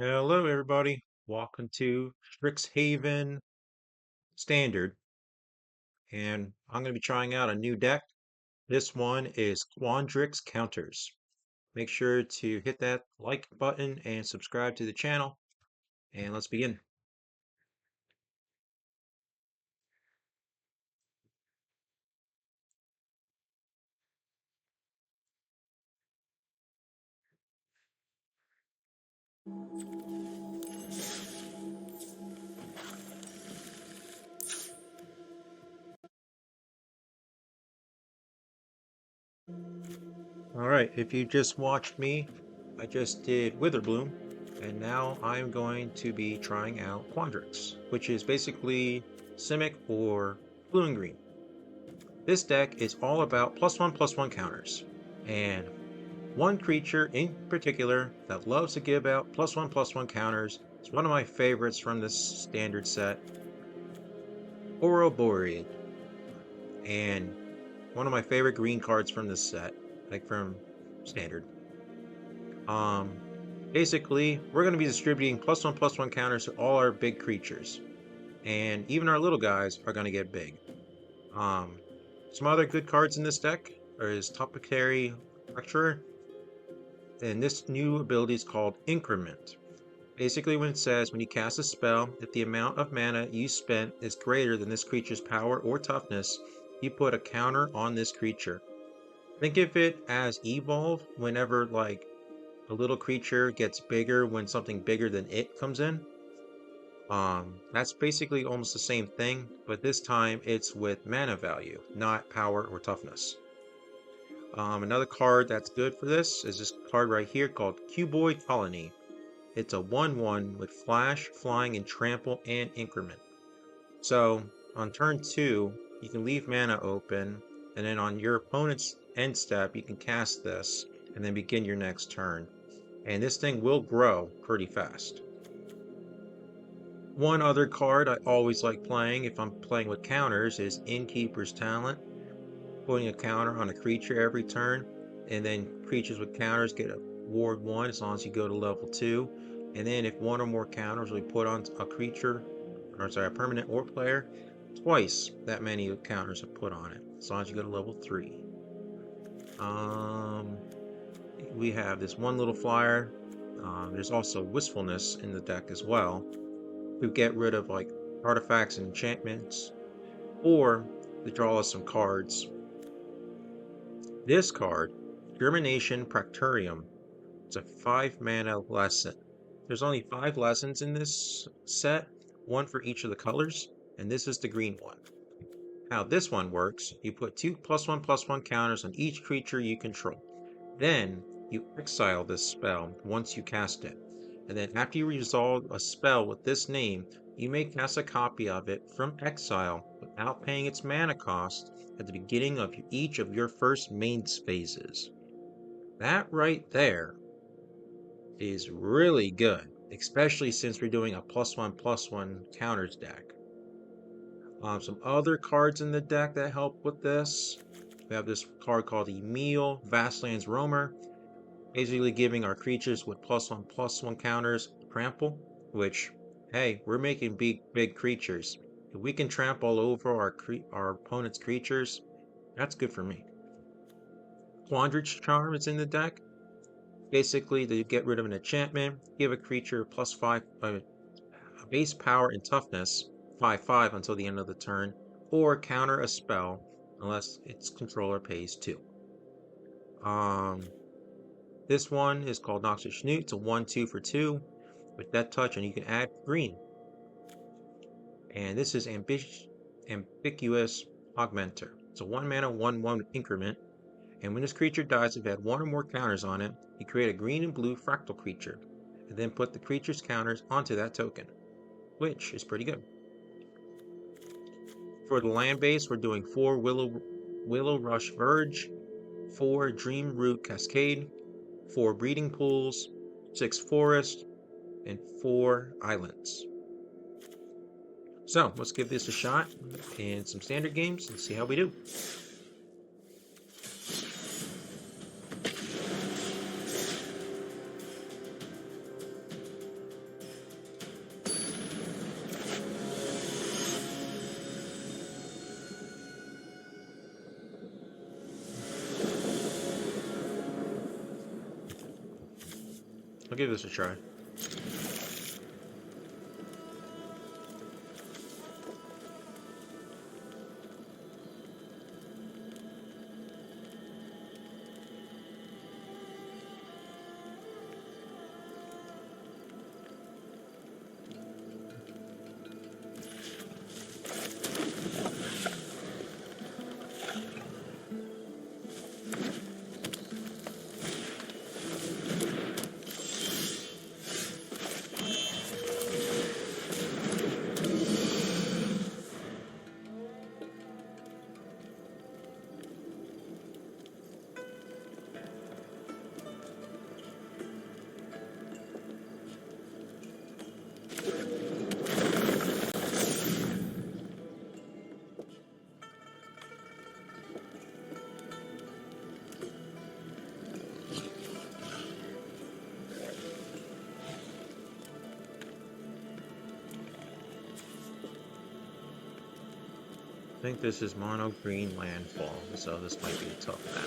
Hello, everybody. Welcome to Strixhaven Standard, and I'm going to be trying out a new deck. This one is Quandrix Counters. Make sure to hit that like button and subscribe to the channel, and let's begin. All right, if you just watched me, I just did Witherbloom, and now I'm going to be trying out Quandrix, which is basically Simic or blue and green. This deck is all about +1/+1 counters, and one creature in particular that loves to give out +1/+1 counters is one of my favorites from this standard set, Ouroboros, and one of my favorite green cards from this set, like from standard. Um, Basically, we're going to be distributing +1/+1 counters to all our big creatures, and even our little guys are going to get big. Some other good cards in this deck is Topicary Lecturer, and this new ability is called Increment. Basically, when it says when you cast a spell, if the amount of mana you spent is greater than this creature's power or toughness, you put a counter on this creature. Think of it as evolve whenever like a little creature gets bigger when something bigger than it comes in. That's basically almost the same thing, but this time it's with mana value, not power or toughness. Another card that's good for this is this card right here called Cuboid Colony. It's a 1/1 with Flash, Flying, and Trample and Increment. So on turn 2, you can leave mana open, and then on your opponent's end step, you can cast this, and then begin your next turn. And this thing will grow pretty fast. One other card I always like playing if I'm playing with counters is Innkeeper's Talent. Putting a counter on a creature every turn, and then creatures with counters get a ward 1 as long as you go to level 2. And then if one or more counters will be put on a creature, or sorry, a permanent or player, twice that many counters are put on it, as long as you go to level 3. We have this one little flyer. There's also Wistfulness in the deck as well, to get rid of like artifacts and enchantments, or to draw us some cards. This card, Germination Practurium, it's a 5 mana lesson. There's only 5 lessons in this set, one for each of the colors, and this is the green one. How this one works, you put 2 +1/+1 counters on each creature you control. Then you exile this spell once you cast it. And then after you resolve a spell with this name, you may cast a copy of it from exile without paying its mana cost at the beginning of each of your first main phases. That right there is really good, especially since we're doing a +1/+1 counters deck. Some other cards in the deck that help with this. We have this card called Emil, Vastland's Roamer, basically giving our creatures with +1/+1 counters trample, which, hey, we're making big creatures. If we can trample over our opponent's creatures, that's good for me. Quandrix Charm is in the deck. Basically, to get rid of an enchantment, give a creature +5 a base power and toughness 5/5 until the end of the turn, or counter a spell unless its controller pays 2. This one is called Noxious Newt. It's a 1/2 for 2 with Death Touch, and you can add green. And this is Ambiguous Augmenter. It's a 1 mana 1/1 increment, and when this creature dies, if it had 1 or more counters on it, you create a green and blue fractal creature, and then put the creature's counters onto that token, which is pretty good. For the land base, we're doing 4 Willow Rush Verge, 4 Dream Root Cascade, 4 Breeding Pools, 6 Forest, and 4 Islands. So let's give this a shot in some standard games and see how we do. I'll give this a try. I think this is mono green landfall, so this might be a tough map.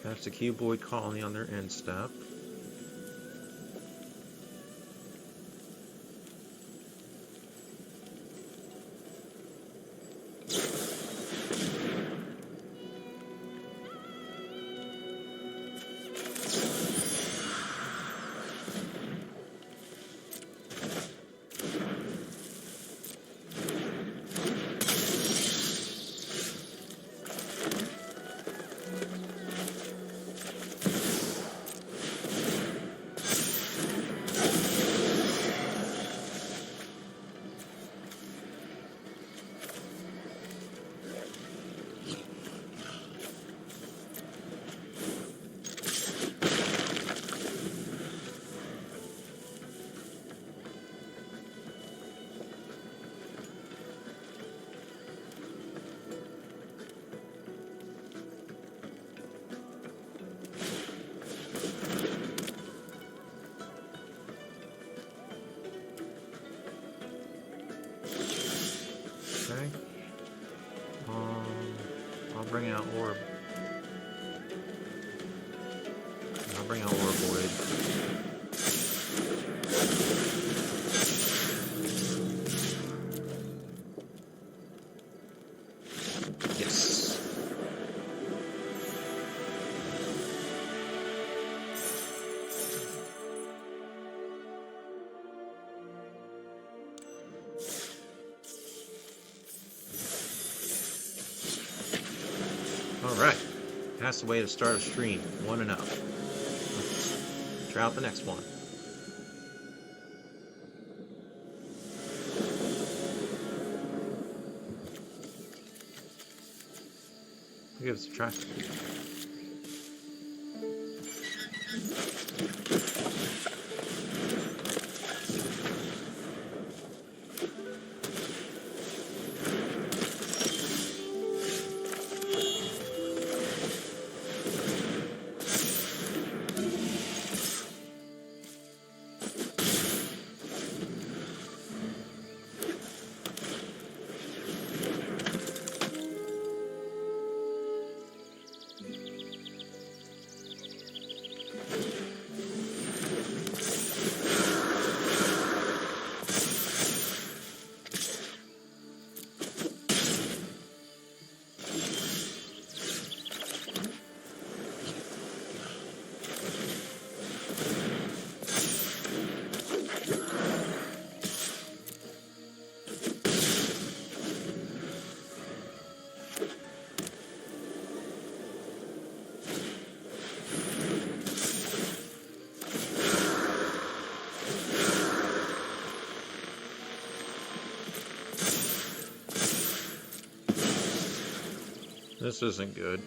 That's the cuboid colony on their end step. Okay. I'll bring out orb. I'll bring out orb void. Yes. Alright, that's the way to start a stream. 1-0. Let's try out the next one. give this a try. This isn't good.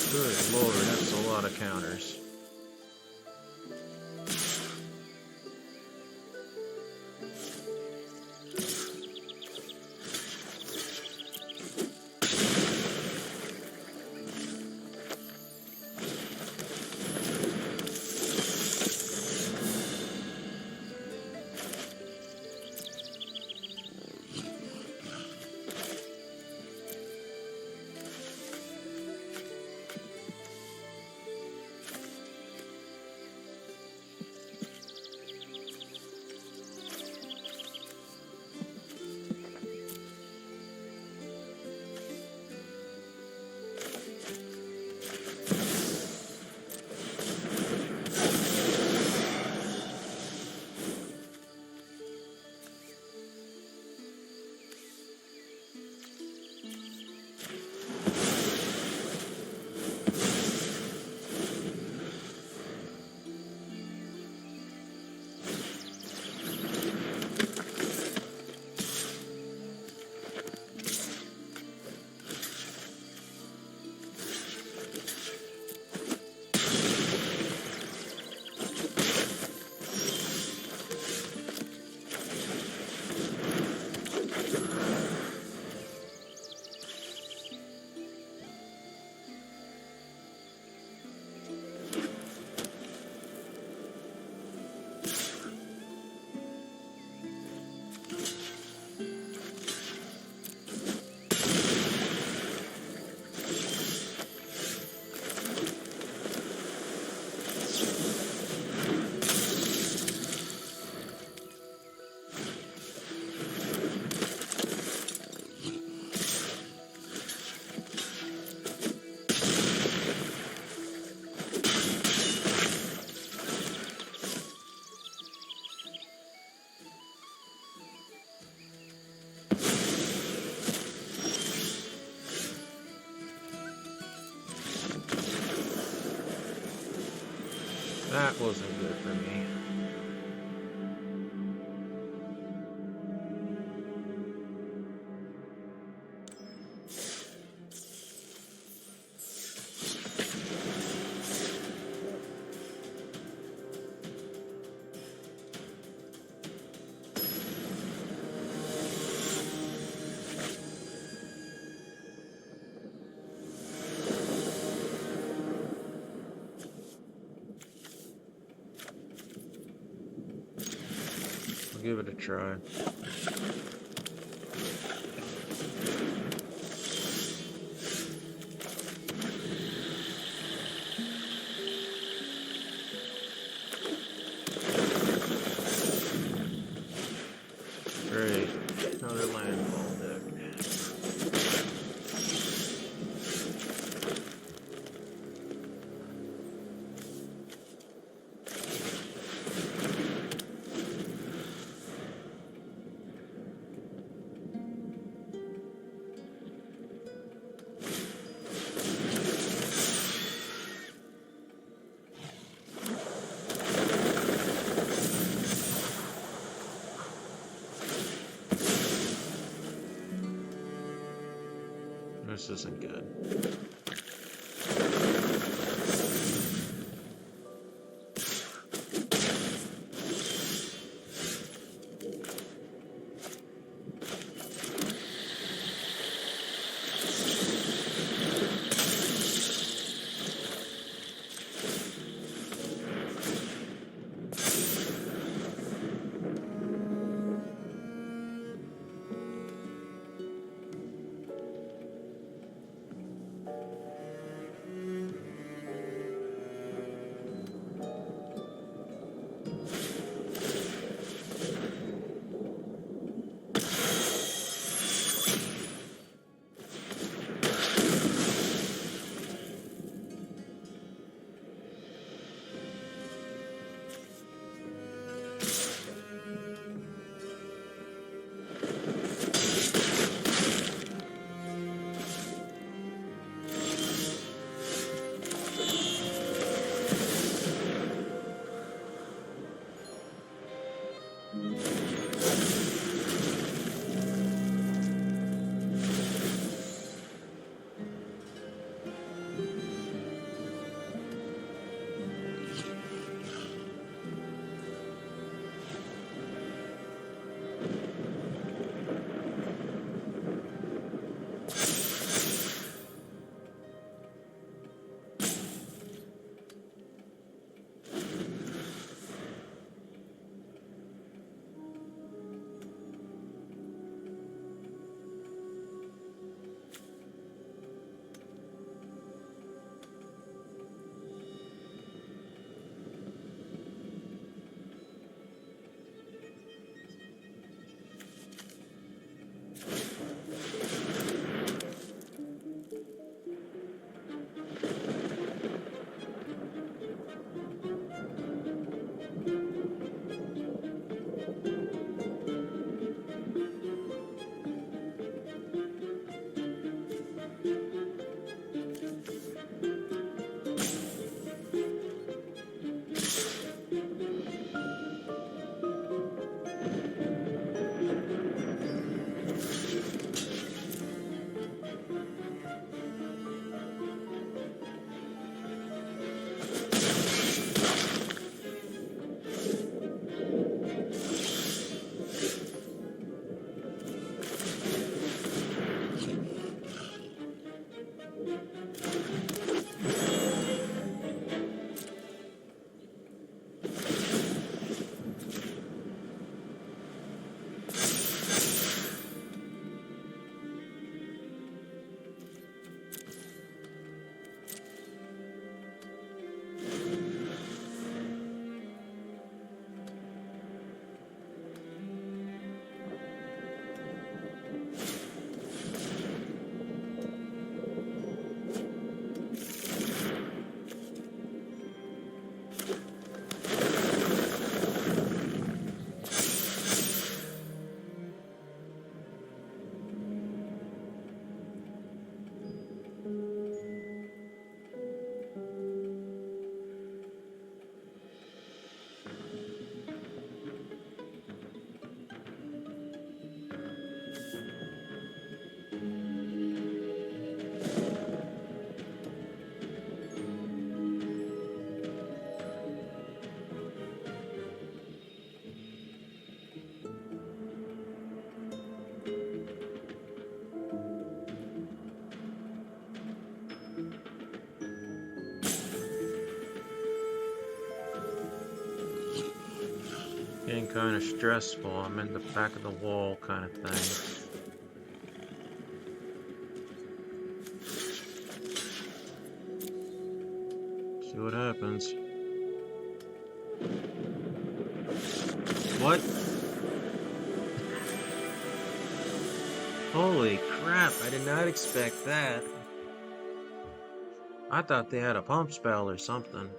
Good lord, that's a lot of counters. That wasn't good for me. I'll give it a try. Great. Another land. This isn't good. Getting kind of stressful. I'm in the back of the wall kind of thing. See what happens. What? Holy crap, I did not expect that. I thought they had a pump spell or something.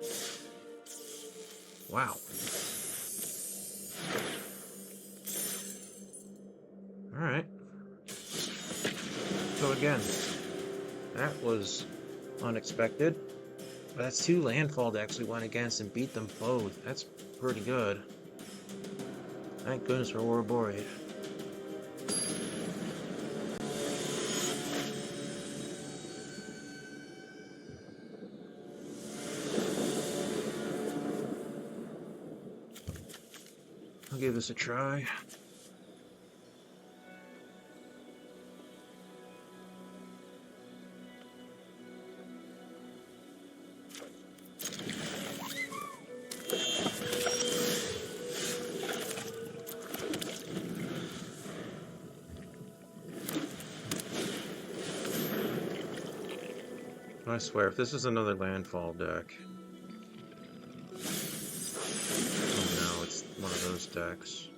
Wow. Alright. So again, that was unexpected. But that's 2 landfall decks we went against and beat them both. That's pretty good. Thank goodness for Ouroboros. give this a try. I swear, if this is another landfall deck... Oh no, it's one of those decks.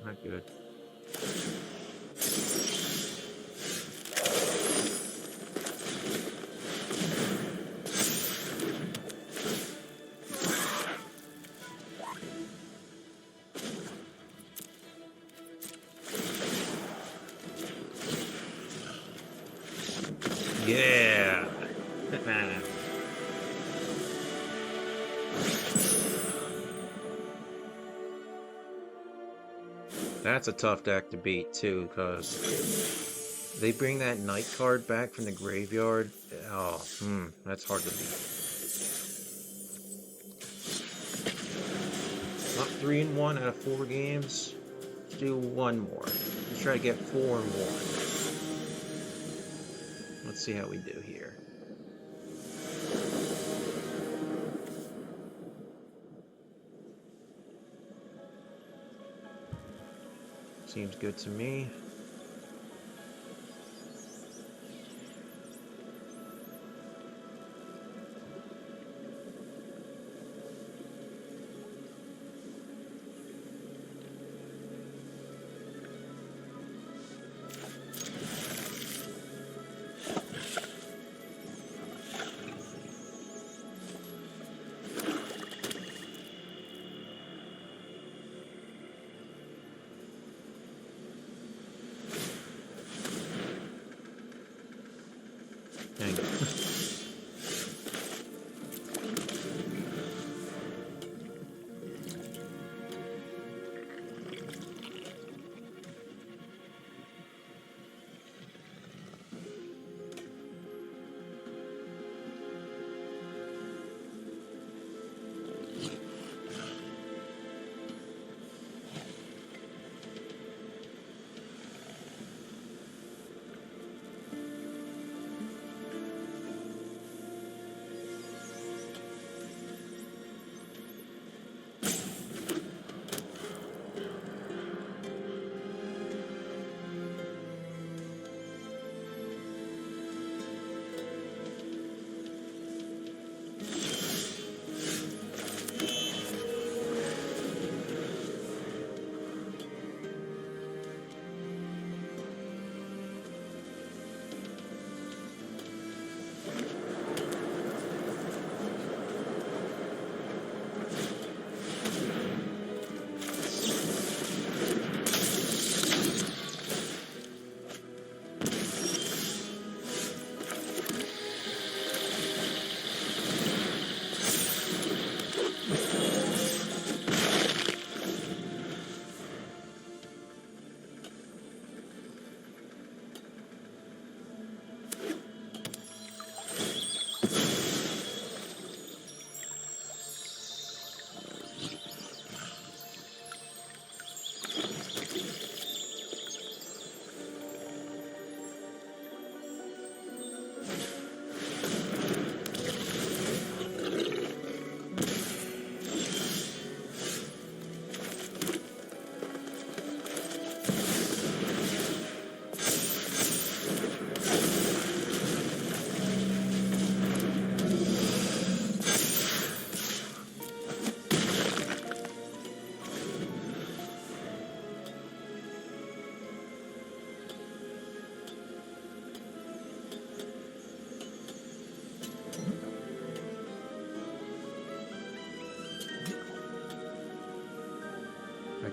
Not good. Yeah. That's a tough deck to beat too, because they bring that night card back from the graveyard. Oh, that's hard to beat. Up 3-1 out of 4 games. Let's do one more. Let's try to get 4-1. Let's see how we do here. Seems good to me.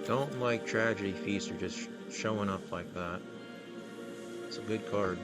Don't like Tragedy Feaster just showing up like that. It's a good card.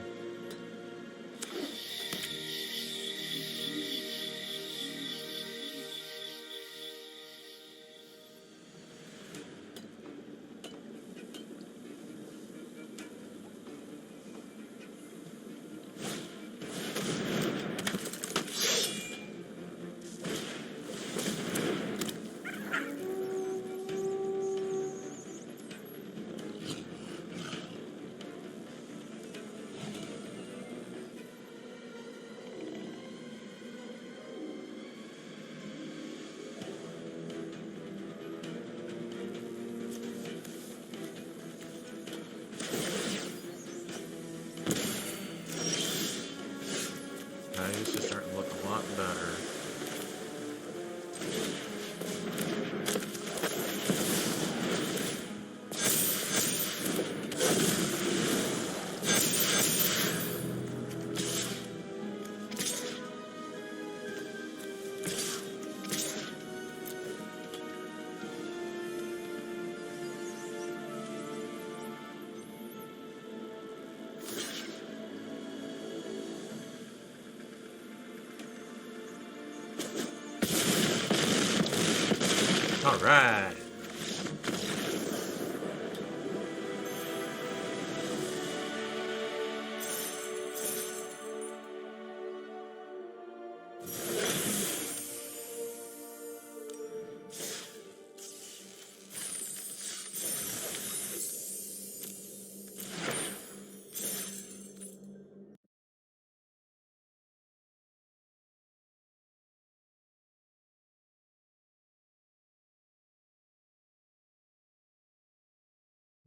This is starting to look a lot better. All right.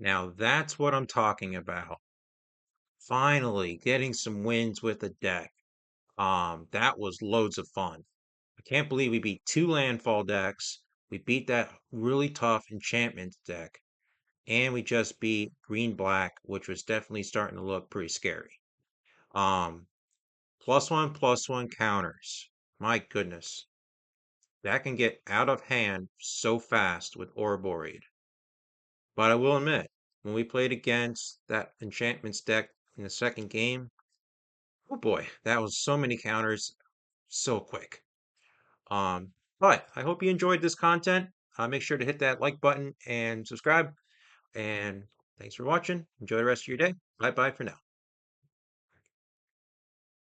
Now that's what I'm talking about. Finally getting some wins with the deck. That was loads of fun. I can't believe we beat 2 landfall decks. We beat that really tough enchantment deck. And we just beat green black, which was definitely starting to look pretty scary. +1/+1 counters. My goodness. That can get out of hand so fast with Ouroboreed. But I will admit, when we played against that enchantments deck in the second game, oh boy, that was so many counters so quick. But I hope you enjoyed this content. Make sure to hit that like button and subscribe. And thanks for watching. Enjoy the rest of your day. Bye bye for now.